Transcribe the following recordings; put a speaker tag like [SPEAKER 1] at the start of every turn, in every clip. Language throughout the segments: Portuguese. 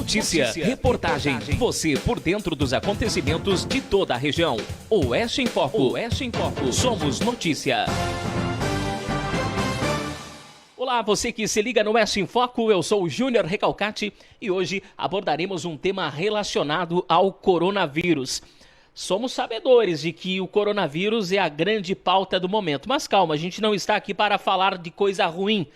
[SPEAKER 1] Notícia, reportagem, você por dentro dos acontecimentos de toda a região. Oeste em Foco, somos notícia. Olá, você que se liga no Oeste em Foco, eu sou o Júnior Recalcati e hoje abordaremos um tema relacionado ao coronavírus. Somos sabedores de que o coronavírus é a grande pauta do momento, mas calma, a gente não está aqui para falar de coisa ruim.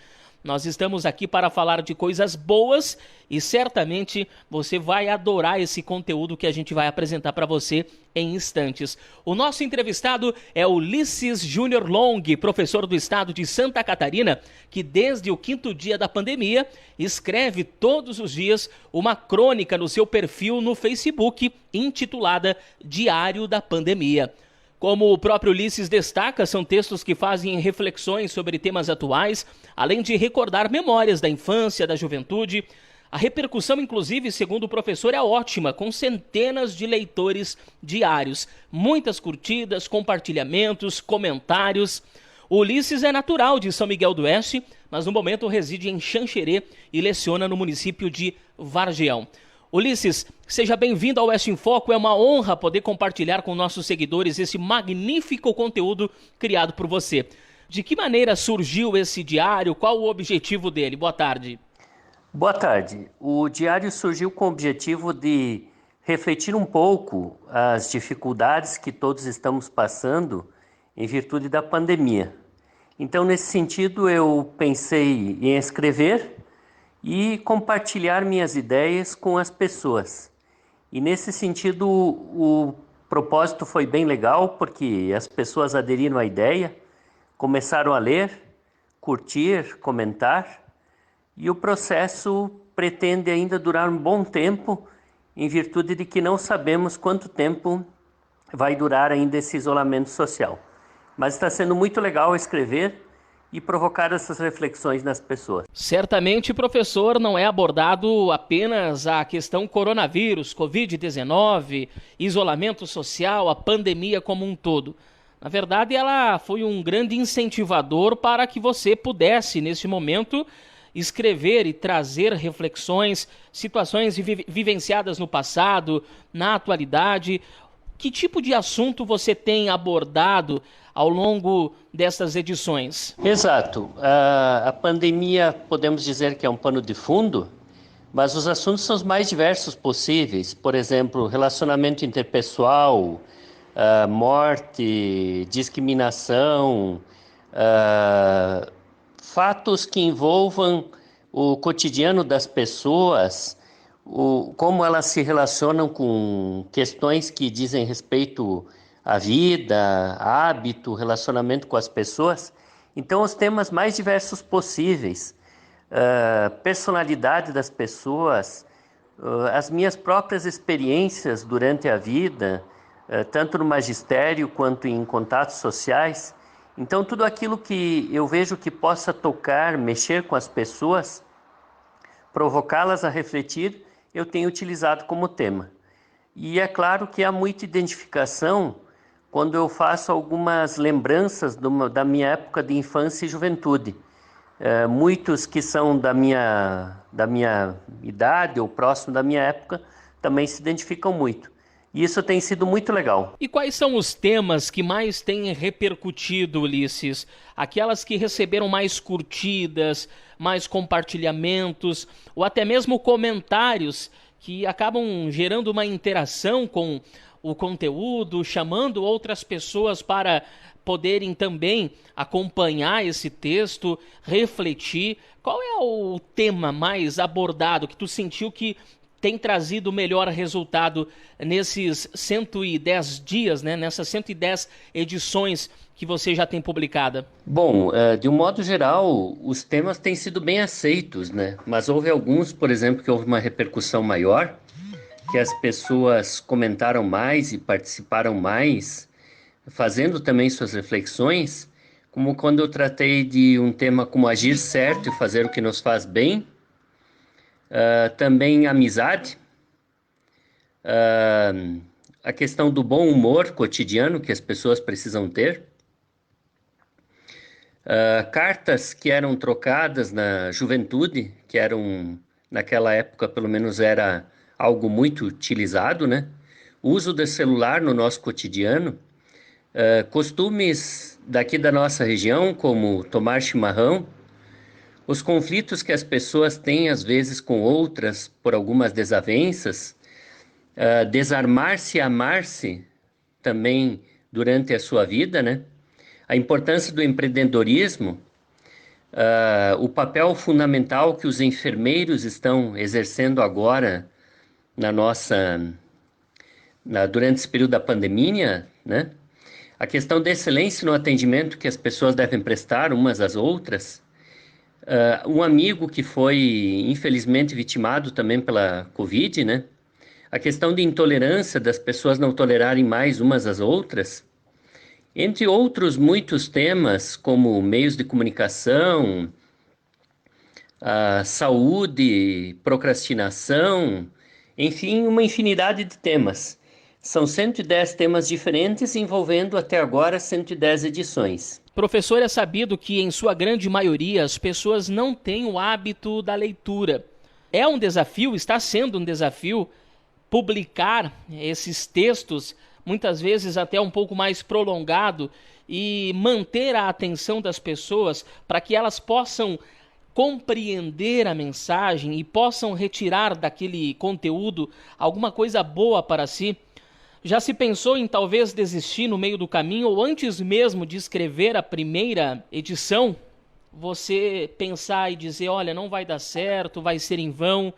[SPEAKER 1] Nós estamos aqui para falar de coisas boas e certamente você vai adorar esse conteúdo que a gente vai apresentar para você em instantes. O nosso entrevistado é Ulisses Júnior Long, professor do estado de Santa Catarina, que desde o 5º dia da pandemia escreve todos os dias uma crônica no seu perfil no Facebook intitulada Diário da Pandemia. Como o próprio Ulisses destaca, são textos que fazem reflexões sobre temas atuais, além de recordar memórias da infância, da juventude. A repercussão, inclusive, segundo o professor, é ótima, com centenas de leitores diários. Muitas curtidas, compartilhamentos, comentários. O Ulisses é natural de São Miguel do Oeste, mas no momento reside em Xanxerê e leciona no município de Vargião. Ulisses, seja bem-vindo ao Oeste em Foco, é uma honra poder compartilhar com nossos seguidores esse magnífico conteúdo criado por você. De que maneira surgiu esse diário? Qual o objetivo dele? Boa tarde.
[SPEAKER 2] Boa tarde. O diário surgiu com o objetivo de refletir um pouco as dificuldades que todos estamos passando em virtude da pandemia. Então, nesse sentido, eu pensei em escrever e compartilhar minhas ideias com as pessoas. E nesse sentido, o propósito foi bem legal, porque as pessoas aderiram à ideia, começaram a ler, curtir, comentar, e o processo pretende ainda durar um bom tempo, em virtude de que não sabemos quanto tempo vai durar ainda esse isolamento social. Mas está sendo muito legal escrever e provocar essas reflexões nas pessoas.
[SPEAKER 1] Certamente, professor, não é abordado apenas a questão coronavírus, Covid-19, isolamento social, a pandemia como um todo. Na verdade, ela foi um grande incentivador para que você pudesse, neste momento, escrever e trazer reflexões, situações vivenciadas no passado, na atualidade. Que tipo de assunto você tem abordado ao longo dessas edições?
[SPEAKER 2] Exato. A pandemia, podemos dizer que é um pano de fundo, mas os assuntos são os mais diversos possíveis. Por exemplo, relacionamento interpessoal, morte, discriminação, fatos que envolvam o cotidiano das pessoas, como elas se relacionam com questões que dizem respeito à vida, hábito, relacionamento com as pessoas. Então, os temas mais diversos possíveis, personalidade das pessoas, as minhas próprias experiências durante a vida, tanto no magistério quanto em contatos sociais. Então, tudo aquilo que eu vejo que possa tocar, mexer com as pessoas, provocá-las a refletir, eu tenho utilizado como tema. E é claro que há muita identificação quando eu faço algumas lembranças da minha época de infância e juventude. Muitos que são da minha idade ou próximo da minha época também se identificam muito. E isso tem sido muito legal.
[SPEAKER 1] E quais são os temas que mais têm repercutido, Ulisses? Aquelas que receberam mais curtidas, mais compartilhamentos, ou até mesmo comentários que acabam gerando uma interação com o conteúdo, chamando outras pessoas para poderem também acompanhar esse texto, refletir. Qual é o tema mais abordado que tu sentiu que tem trazido o melhor resultado nesses 110 dias, né? Nessas 110 edições que você já tem publicada?
[SPEAKER 2] Bom, de um modo geral, os temas têm sido bem aceitos, né? Mas houve alguns, por exemplo, que houve uma repercussão maior, que as pessoas comentaram mais e participaram mais, fazendo também suas reflexões, como quando eu tratei de um tema como agir certo e fazer o que nos faz bem, também amizade, a questão do bom humor cotidiano que as pessoas precisam ter, cartas que eram trocadas na juventude, que eram naquela época pelo menos era algo muito utilizado, né? O uso do celular no nosso cotidiano, costumes daqui da nossa região, como tomar chimarrão, os conflitos que as pessoas têm às vezes com outras por algumas desavenças, desarmar-se e amar-se também durante a sua vida, né? A importância do empreendedorismo, o papel fundamental que os enfermeiros estão exercendo agora durante esse período da pandemia, né? A questão da excelência no atendimento que as pessoas devem prestar umas às outras. Um amigo que foi infelizmente vitimado também pela Covid, né? A questão de intolerância das pessoas não tolerarem mais umas às outras. Entre outros muitos temas, como meios de comunicação, saúde, procrastinação, enfim, uma infinidade de temas. São 110 temas diferentes, envolvendo até agora 110 edições.
[SPEAKER 1] Professor, é sabido que, em sua grande maioria, as pessoas não têm o hábito da leitura. É um desafio, está sendo um desafio, publicar esses textos, muitas vezes até um pouco mais prolongado, e manter a atenção das pessoas para que elas possam compreender a mensagem e possam retirar daquele conteúdo alguma coisa boa para si. Já se pensou em talvez desistir no meio do caminho ou antes mesmo de escrever a primeira edição? Você pensar e dizer, olha, não vai dar certo, vai ser em vão.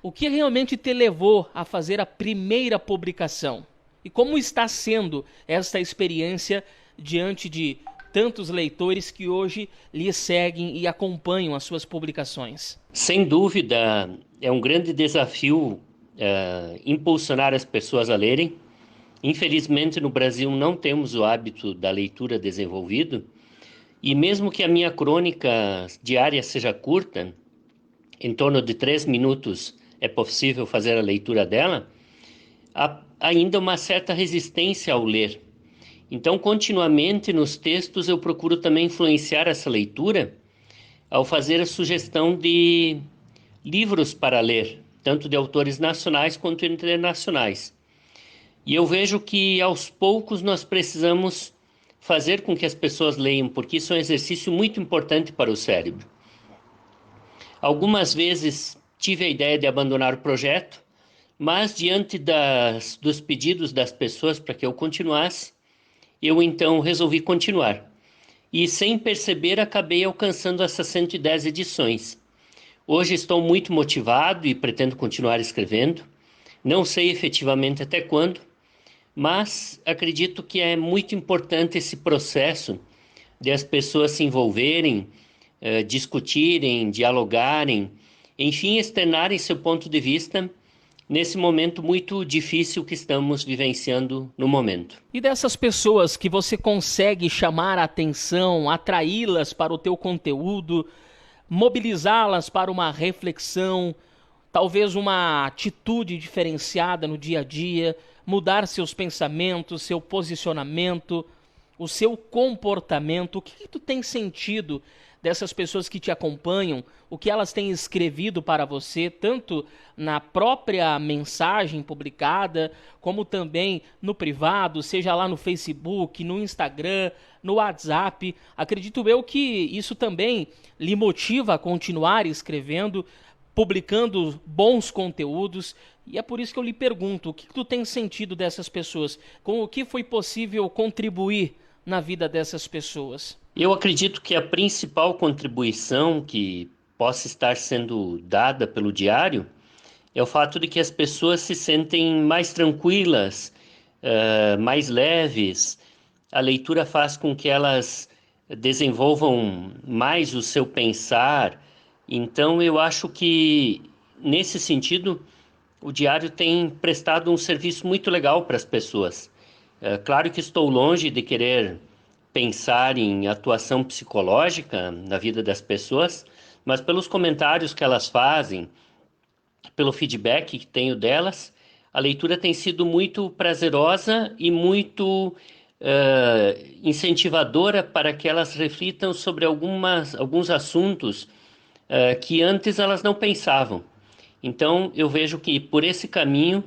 [SPEAKER 1] O que realmente te levou a fazer a primeira publicação? E como está sendo esta experiência diante de tantos leitores que hoje lhe seguem e acompanham as suas publicações?
[SPEAKER 2] Sem dúvida, é um grande desafio impulsionar as pessoas a lerem. Infelizmente, no Brasil não temos o hábito da leitura desenvolvido, e mesmo que a minha crônica diária seja curta, em torno de 3 minutos é possível fazer a leitura dela, há ainda uma certa resistência ao ler. Então, continuamente nos textos eu procuro também influenciar essa leitura ao fazer a sugestão de livros para ler, tanto de autores nacionais quanto internacionais. E eu vejo que aos poucos nós precisamos fazer com que as pessoas leiam, porque isso é um exercício muito importante para o cérebro. Algumas vezes tive a ideia de abandonar o projeto, mas diante dos pedidos das pessoas para que eu continuasse, eu então resolvi continuar. E sem perceber acabei alcançando essas 110 edições. Hoje estou muito motivado e pretendo continuar escrevendo. Não sei efetivamente até quando, mas acredito que é muito importante esse processo de as pessoas se envolverem, discutirem, dialogarem, enfim, externarem seu ponto de vista nesse momento muito difícil que estamos vivenciando no momento.
[SPEAKER 1] E dessas pessoas que você consegue chamar a atenção, atraí-las para o teu conteúdo, mobilizá-las para uma reflexão, talvez uma atitude diferenciada no dia a dia, mudar seus pensamentos, seu posicionamento, o seu comportamento. O que tu tem sentido dessas pessoas que te acompanham, o que elas têm escrevido para você, tanto na própria mensagem publicada, como também no privado, seja lá no Facebook, no Instagram, no WhatsApp. Acredito eu que isso também lhe motiva a continuar escrevendo, publicando bons conteúdos, e é por isso que eu lhe pergunto, o que tu tem sentido dessas pessoas? Com o que foi possível contribuir na vida dessas pessoas?
[SPEAKER 2] Eu acredito que a principal contribuição que possa estar sendo dada pelo diário é o fato de que as pessoas se sentem mais tranquilas, mais leves. A leitura faz com que elas desenvolvam mais o seu pensar. Então, eu acho que, nesse sentido, o diário tem prestado um serviço muito legal para as pessoas. Claro que estou longe de querer pensar em atuação psicológica na vida das pessoas, mas pelos comentários que elas fazem, pelo feedback que tenho delas, a leitura tem sido muito prazerosa e muito incentivadora para que elas reflitam sobre alguns assuntos que antes elas não pensavam. Então, eu vejo que por esse caminho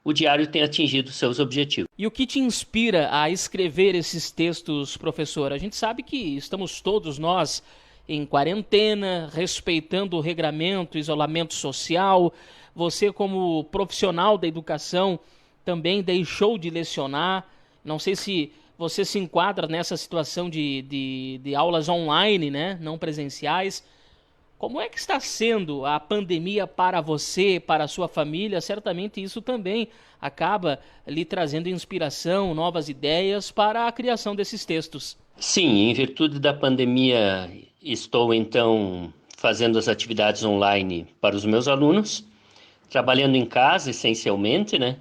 [SPEAKER 2] o diário tem atingido seus objetivos.
[SPEAKER 1] E o que te inspira a escrever esses textos, professor? A gente sabe que estamos todos nós em quarentena, respeitando o regramento, isolamento social. Você, como profissional da educação, também deixou de lecionar. Não sei se você se enquadra nessa situação de aulas online, né? Não presenciais. Como é que está sendo a pandemia para você, para a sua família? Certamente isso também acaba lhe trazendo inspiração, novas ideias para a criação desses textos.
[SPEAKER 2] Sim, em virtude da pandemia, estou então fazendo as atividades online para os meus alunos, trabalhando em casa essencialmente, né?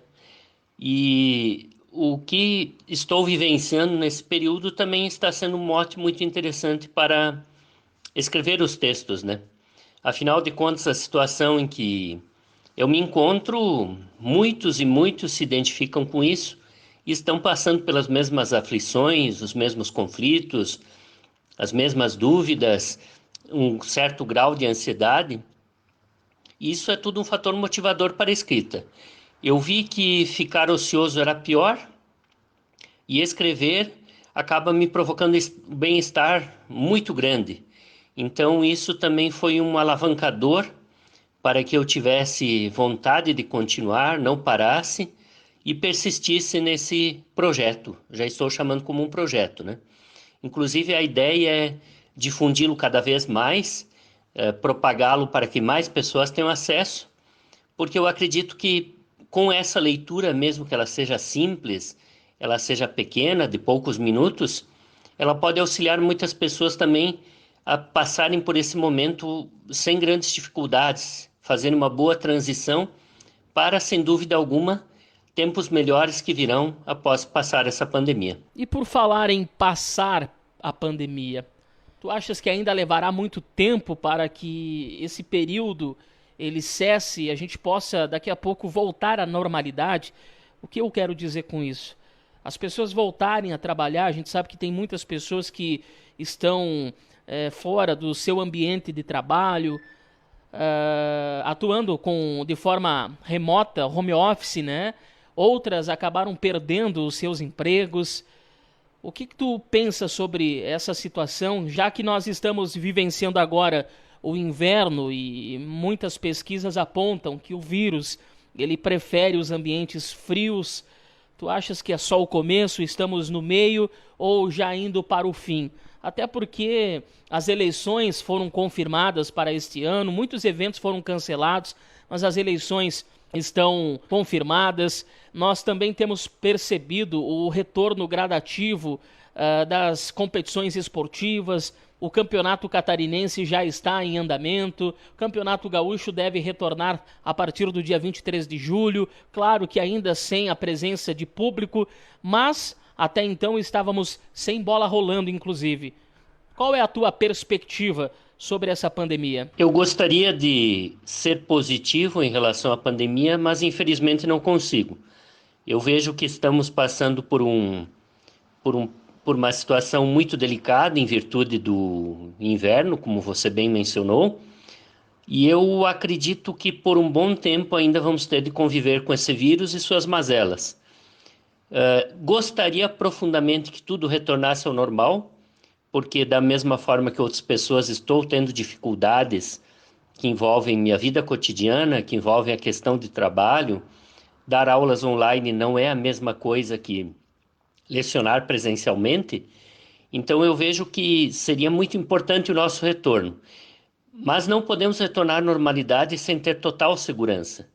[SPEAKER 2] E o que estou vivenciando nesse período também está sendo um mote muito interessante para escrever os textos, né? Afinal de contas, a situação em que eu me encontro, muitos e muitos se identificam com isso e estão passando pelas mesmas aflições, os mesmos conflitos, as mesmas dúvidas, um certo grau de ansiedade. Isso é tudo um fator motivador para a escrita. Eu vi que ficar ocioso era pior e escrever acaba me provocando um bem-estar muito grande. Então isso também foi um alavancador para que eu tivesse vontade de continuar, não parasse e persistisse nesse projeto. Já estou chamando como um projeto, né? Inclusive a ideia é difundi-lo cada vez mais, propagá-lo para que mais pessoas tenham acesso, porque eu acredito que com essa leitura, mesmo que ela seja simples, ela seja pequena, de poucos minutos, ela pode auxiliar muitas pessoas também a passarem por esse momento sem grandes dificuldades, fazendo uma boa transição para, sem dúvida alguma, tempos melhores que virão após passar essa pandemia.
[SPEAKER 1] E por falar em passar a pandemia, tu achas que ainda levará muito tempo para que esse período ele cesse e a gente possa daqui a pouco voltar à normalidade? O que eu quero dizer com isso? As pessoas voltarem a trabalhar, a gente sabe que tem muitas pessoas que estão fora do seu ambiente de trabalho, atuando de forma remota, home office, né? Outras acabaram perdendo os seus empregos. O que tu pensa sobre essa situação, já que nós estamos vivenciando agora o inverno e muitas pesquisas apontam que o vírus ele prefere os ambientes frios? Tu achas que é só o começo, estamos no meio ou já indo para o fim? Até porque as eleições foram confirmadas para este ano, muitos eventos foram cancelados, mas as eleições estão confirmadas. Nós também temos percebido o retorno gradativo das competições esportivas. O campeonato catarinense já está em andamento. O campeonato gaúcho deve retornar a partir do dia 23 de julho. Claro que ainda sem a presença de público, mas até então estávamos sem bola rolando, inclusive. Qual é a tua perspectiva sobre essa pandemia?
[SPEAKER 2] Eu gostaria de ser positivo em relação à pandemia, mas infelizmente não consigo. Eu vejo que estamos passando por uma situação muito delicada em virtude do inverno, como você bem mencionou, e eu acredito que por um bom tempo ainda vamos ter de conviver com esse vírus e suas mazelas. Gostaria profundamente que tudo retornasse ao normal, porque da mesma forma que outras pessoas estou tendo dificuldades que envolvem minha vida cotidiana, que envolvem a questão de trabalho. Dar aulas online não é a mesma coisa que lecionar presencialmente, então eu vejo que seria muito importante o nosso retorno. Mas não podemos retornar à normalidade sem ter total segurança.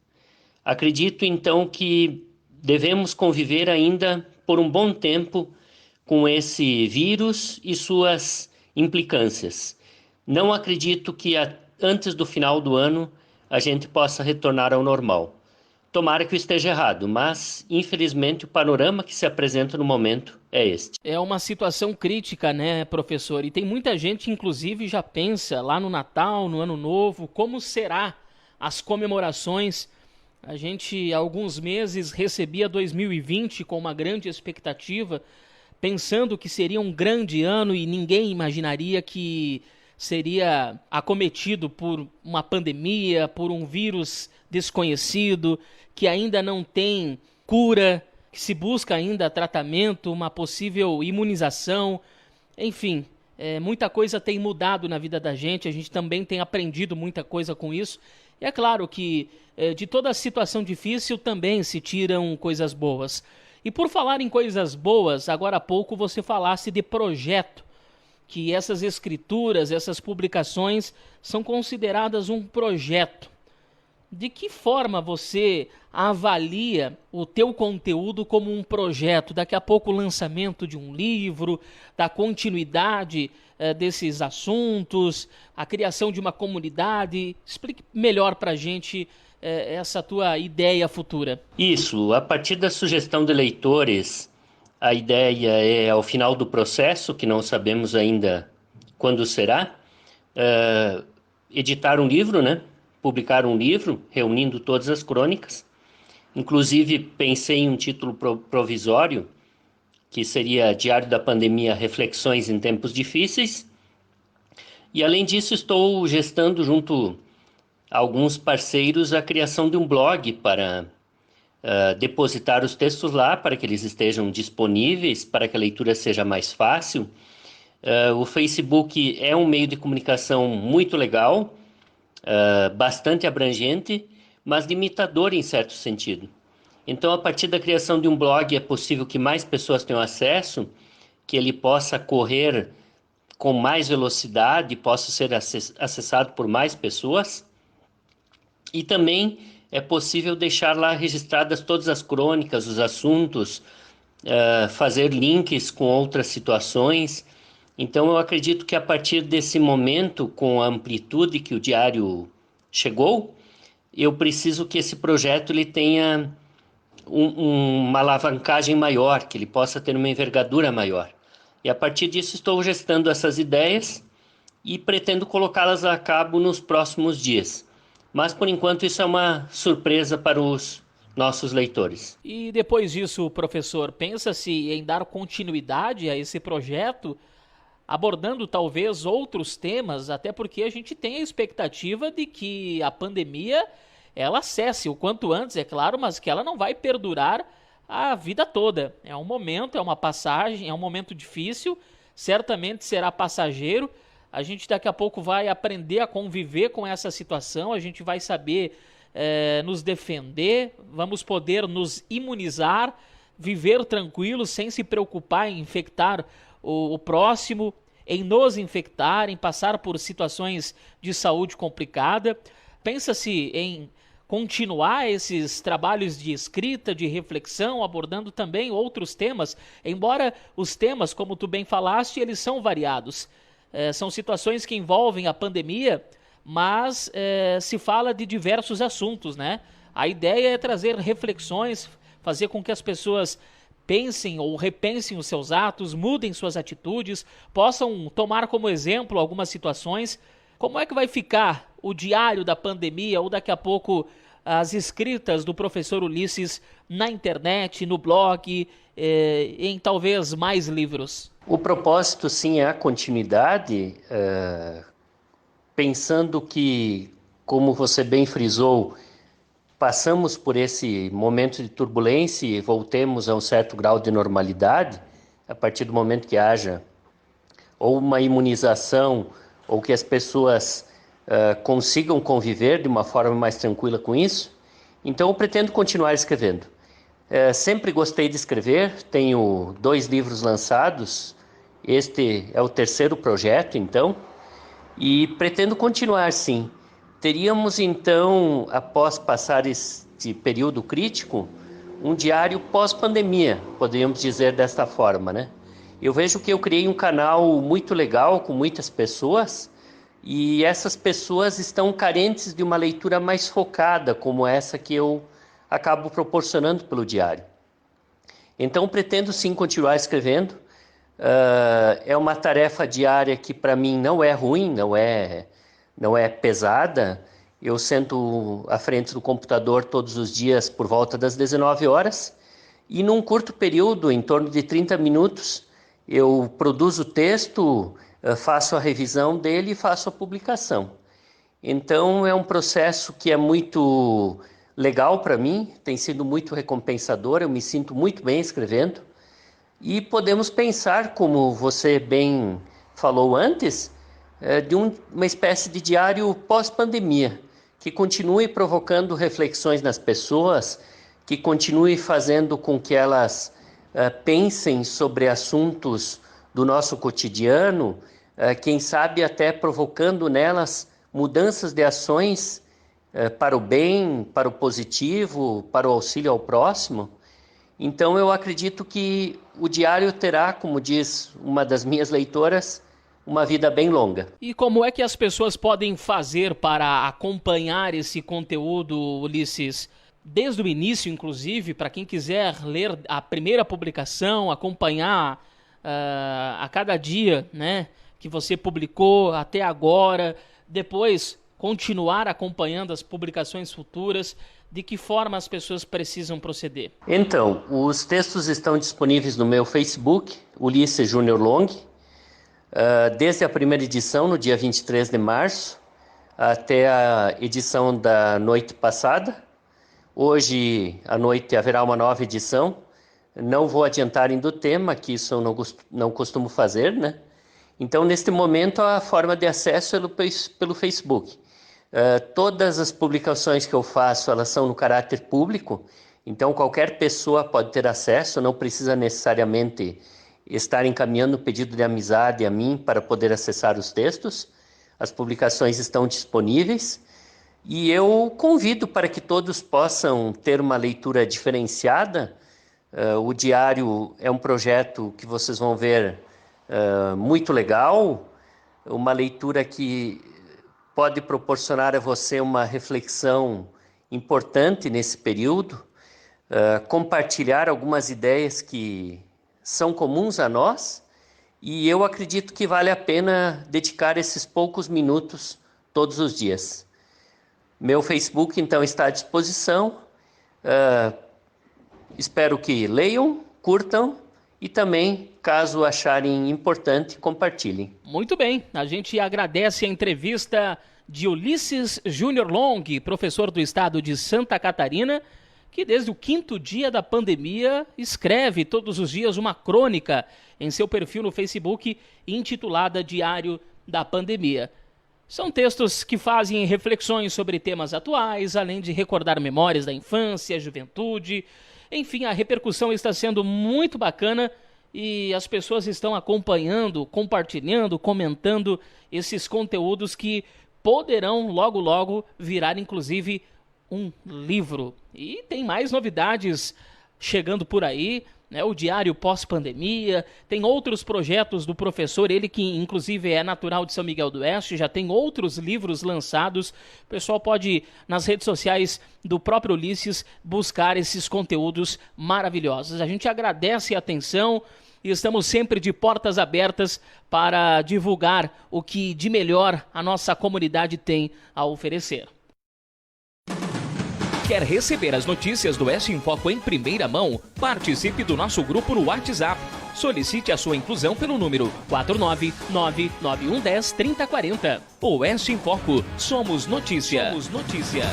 [SPEAKER 2] Acredito então que devemos conviver ainda por um bom tempo com esse vírus e suas implicâncias. Não acredito que antes do final do ano a gente possa retornar ao normal. Tomara que eu esteja errado, mas infelizmente o panorama que se apresenta no momento é este.
[SPEAKER 1] É uma situação crítica, né, professor? E tem muita gente, inclusive, já pensa lá no Natal, no Ano Novo, como será as comemorações. A gente, há alguns meses, recebia 2020 com uma grande expectativa, pensando que seria um grande ano e ninguém imaginaria que seria acometido por uma pandemia, por um vírus desconhecido, que ainda não tem cura, que se busca ainda tratamento, uma possível imunização, enfim, muita coisa tem mudado na vida da gente, a gente também tem aprendido muita coisa com isso. E é claro que de toda situação difícil também se tiram coisas boas. E por falar em coisas boas, agora há pouco você falasse de projeto, que essas escrituras, essas publicações são consideradas um projeto. De que forma você avalia o teu conteúdo como um projeto? Daqui a pouco o lançamento de um livro, da continuidade desses assuntos, a criação de uma comunidade. Explique melhor para a gente essa tua ideia futura.
[SPEAKER 2] Isso, a partir da sugestão de leitores, a ideia é, ao final do processo, que não sabemos ainda quando será, editar um livro, né? Publicar um livro, reunindo todas as crônicas. Inclusive, pensei em um título provisório, que seria Diário da Pandemia, Reflexões em Tempos Difíceis. E, além disso, estou gestando, junto a alguns parceiros, a criação de um blog para depositar os textos lá, para que eles estejam disponíveis, para que a leitura seja mais fácil. O Facebook é um meio de comunicação muito legal, bastante abrangente, mas limitador em certo sentido. Então, a partir da criação de um blog, é possível que mais pessoas tenham acesso, que ele possa correr com mais velocidade, possa ser acessado por mais pessoas. E também é possível deixar lá registradas todas as crônicas, os assuntos, fazer links com outras situações. Então, eu acredito que a partir desse momento, com a amplitude que o diário chegou, eu preciso que esse projeto ele tenha uma alavancagem maior, que ele possa ter uma envergadura maior. E a partir disso estou gestando essas ideias e pretendo colocá-las a cabo nos próximos dias. Mas, por enquanto, isso é uma surpresa para os nossos leitores.
[SPEAKER 1] E depois disso, professor, pensa-se em dar continuidade a esse projeto, abordando talvez outros temas, até porque a gente tem a expectativa de que a pandemia ela cesse o quanto antes, é claro, mas que ela não vai perdurar a vida toda. É um momento, é uma passagem, é um momento difícil, certamente será passageiro. A gente daqui a pouco vai aprender a conviver com essa situação, a gente vai saber nos defender, vamos poder nos imunizar, viver tranquilos, sem se preocupar em infectar o próximo, em nos infectar, em passar por situações de saúde complicada. Pensa-se em continuar esses trabalhos de escrita, de reflexão, abordando também outros temas, embora os temas, como tu bem falaste, eles são variados. São situações que envolvem a pandemia, mas se fala de diversos assuntos, né? A ideia é trazer reflexões, fazer com que as pessoas pensem ou repensem os seus atos, mudem suas atitudes, possam tomar como exemplo algumas situações. Como é que vai ficar o diário da pandemia ou daqui a pouco as escritas do professor Ulisses na internet, no blog, em talvez mais livros?
[SPEAKER 2] O propósito, sim, é a continuidade, pensando que, como você bem frisou, passamos por esse momento de turbulência e voltemos a um certo grau de normalidade, a partir do momento que haja ou uma imunização ou que as pessoas consigam conviver de uma forma mais tranquila com isso. Então eu pretendo continuar escrevendo. Sempre gostei de escrever, tenho 2 livros lançados, este é o 3º projeto, então, e pretendo continuar, sim. Teríamos, então, após passar este período crítico, um diário pós-pandemia, poderíamos dizer desta forma, né? Eu vejo que eu criei um canal muito legal, com muitas pessoas, e essas pessoas estão carentes de uma leitura mais focada, como essa que eu acabo proporcionando pelo diário. Então, pretendo sim continuar escrevendo. É uma tarefa diária que para mim não é ruim, não é pesada. Eu sento à frente do computador todos os dias por volta das 19 horas e num curto período, em torno de 30 minutos, eu produzo texto, faço a revisão dele e faço a publicação. Então é um processo que é muito legal para mim, tem sido muito recompensador, eu me sinto muito bem escrevendo. E podemos pensar, como você bem falou antes, de uma espécie de diário pós-pandemia, que continue provocando reflexões nas pessoas, que continue fazendo com que elas pensem sobre assuntos do nosso cotidiano, quem sabe até provocando nelas mudanças de ações para o bem, para o positivo, para o auxílio ao próximo. Então eu acredito que o diário terá, como diz uma das minhas leitoras, uma vida bem longa.
[SPEAKER 1] E como é que as pessoas podem fazer para acompanhar esse conteúdo, Ulisses? Desde o início, inclusive, para quem quiser ler a primeira publicação, acompanhar a cada dia, né, que você publicou até agora, depois continuar acompanhando as publicações futuras, de que forma as pessoas precisam proceder?
[SPEAKER 2] Então, os textos estão disponíveis no meu Facebook, Ulisses Júnior Long, desde a primeira edição, no dia 23 de março, até a edição da noite passada. Hoje à noite haverá uma nova edição. Não vou adiantar do tema, que isso eu não costumo fazer, né? Então, neste momento, a forma de acesso é pelo Facebook. Todas as publicações que eu faço, elas são no caráter público, então qualquer pessoa pode ter acesso, não precisa necessariamente estar encaminhando pedido de amizade a mim para poder acessar os textos. As publicações estão disponíveis e eu convido para que todos possam ter uma leitura diferenciada. O diário é um projeto que vocês vão ver muito legal, uma leitura que pode proporcionar a você uma reflexão importante nesse período, compartilhar algumas ideias que são comuns a nós, e eu acredito que vale a pena dedicar esses poucos minutos todos os dias. Meu Facebook, então, está à disposição. Espero que leiam, curtam e também, caso acharem importante, compartilhem.
[SPEAKER 1] Muito bem, a gente agradece a entrevista de Ulisses Júnior Long, professor do estado de Santa Catarina, que desde o 5º dia da pandemia escreve todos os dias uma crônica em seu perfil no Facebook intitulada Diário da Pandemia. São textos que fazem reflexões sobre temas atuais, além de recordar memórias da infância, juventude. Enfim, a repercussão está sendo muito bacana e as pessoas estão acompanhando, compartilhando, comentando esses conteúdos que poderão logo logo virar inclusive um livro. E tem mais novidades chegando por aí, né? O Diário Pós-Pandemia, tem outros projetos do professor, ele que inclusive é natural de São Miguel do Oeste, já tem outros livros lançados. O pessoal pode, nas redes sociais do próprio Ulisses, buscar esses conteúdos maravilhosos. A gente agradece a atenção e estamos sempre de portas abertas para divulgar o que de melhor a nossa comunidade tem a oferecer. Quer receber as notícias do Oeste em Foco em primeira mão? Participe do nosso grupo no WhatsApp. Solicite a sua inclusão pelo número 49991103040. Oeste em Foco. Somos notícia. Somos notícia.